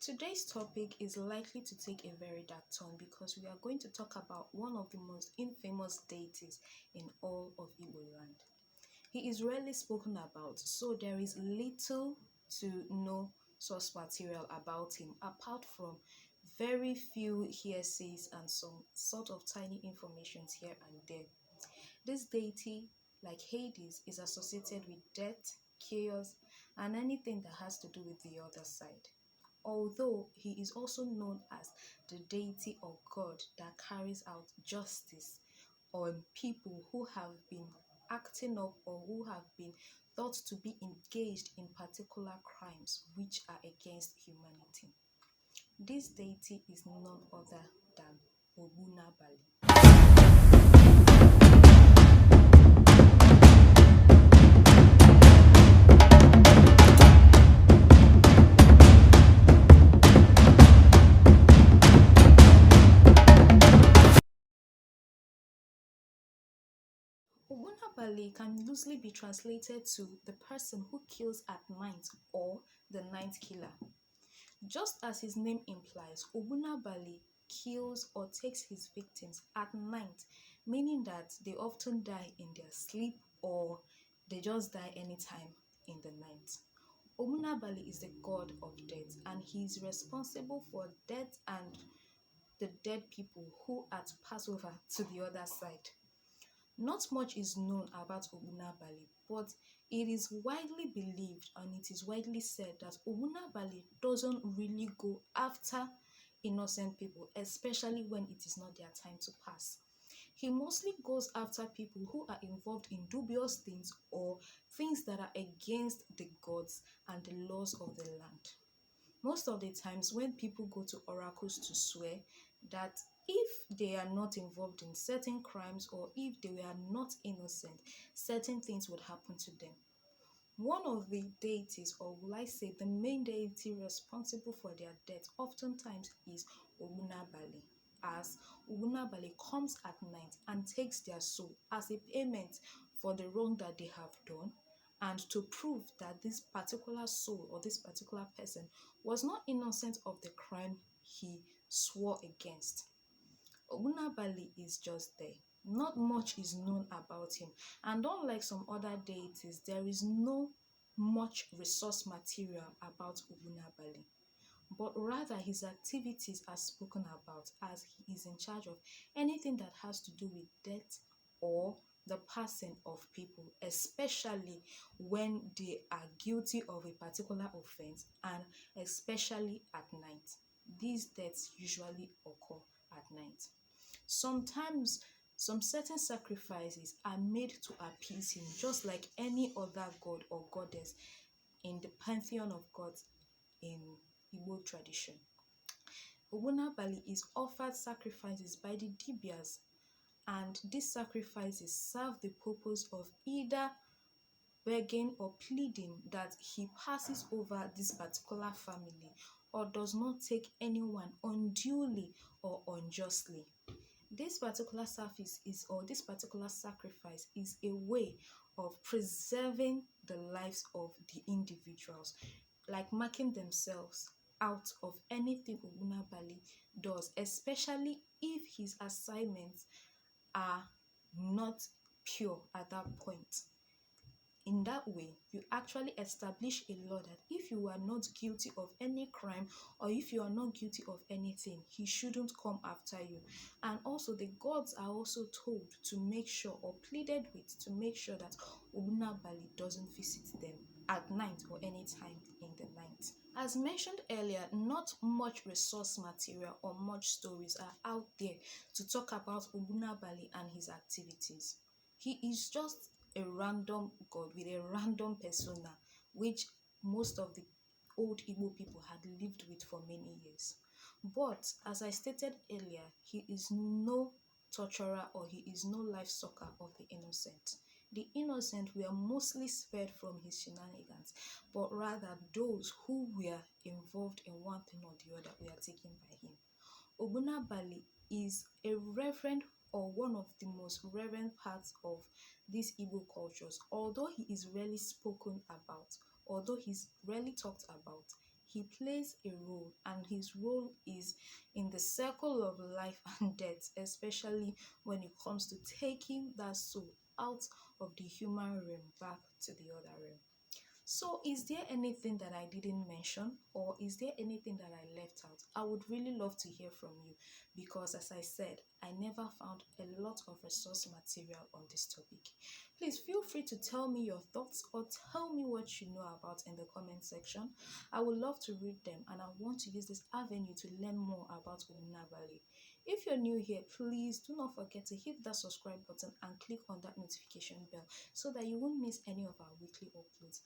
Today's topic is likely to take a very dark turn because we are going to talk about one of the most infamous deities in all of Igboland. He is rarely spoken about, so there is little to no source material about him apart from very few hearsays and some sort of tiny informations here and there. This deity, like Hades, is associated with death, chaos, and anything that has to do with the other side. Although he is also known as the deity or god that carries out justice on people who have been acting up or who have been thought to be engaged in particular crimes which are against humanity. This deity is none other than Ogbunabali. Ogbunabali can loosely be translated to the person who kills at night or the night killer. Just as his name implies, Ogbunabali kills or takes his victims at night, meaning that they often die in their sleep or they just die anytime in the night. Ogbunabali is the god of death and he is responsible for death and the dead people who are to pass over to the other side. Not much is known about Ogbunabali, but it is widely believed and it is widely said that Ogbunabali doesn't really go after innocent people, especially when it is not their time to pass. He mostly goes after people who are involved in dubious things or things that are against the gods and the laws of the land. Most of the times when people go to oracles to swear that if they are not involved in certain crimes or if they were not innocent, certain things would happen to them. One of the deities, or will I say the main deity responsible for their death, oftentimes is Ogbunabali, as Ogbunabali comes at night and takes their soul as a payment for the wrong that they have done and to prove that this particular soul or this particular person was not innocent of the crime he swore against. Ogbunabali is just there. Not much is known about him, and unlike some other deities, there is no much resource material about Ogbunabali, but rather his activities are spoken about as he is in charge of anything that has to do with death or the passing of people, especially when they are guilty of a particular offense and especially at night. These deaths usually occur at night. Sometimes some certain sacrifices are made to appease him, just like any other god or goddess in the pantheon of gods in Igbo tradition. Ogbunabali is offered sacrifices by the Dibias, and these sacrifices serve the purpose of either begging or pleading that he passes over this particular family or does not take anyone unduly or unjustly. This particular service is, or this particular sacrifice is a way of preserving the lives of the individuals, like marking themselves out of anything Ogbunabali does, especially if his assignments are not pure at that point. In that way, you actually establish a law that if you are not guilty of any crime or if you are not guilty of anything, he shouldn't come after you. And also, the gods are also told to make sure or pleaded with to make sure that Ogbunabali doesn't visit them at night or any time in the night. As mentioned earlier, not much resource material or much stories are out there to talk about Ogbunabali and his activities. He is just a random god with a random persona, which most of the old Igbo people had lived with for many years. But as I stated earlier, he is no torturer or he is no life sucker of the innocent. The innocent were mostly spared from his shenanigans, but rather those who were involved in one thing or the other were taken by him. Ogbunabali is a reverend or one of the most reverend parts of these Igbo cultures. Although he is rarely spoken about, although he's rarely talked about, he plays a role, and his role is in the circle of life and death, especially when it comes to taking that soul out of the human realm back to the other realm. So, is there anything that I didn't mention, or is there anything that I left out? I would really love to hear from you because, as I said, I never found a lot of resource material on this topic. Please feel free to tell me your thoughts or tell me what you know about in the comment section. I would love to read them, and I want to use this avenue to learn more about Ogbunabali. If you're new here, please do not forget to hit that subscribe button and click on that notification bell so that you won't miss any of our weekly uploads.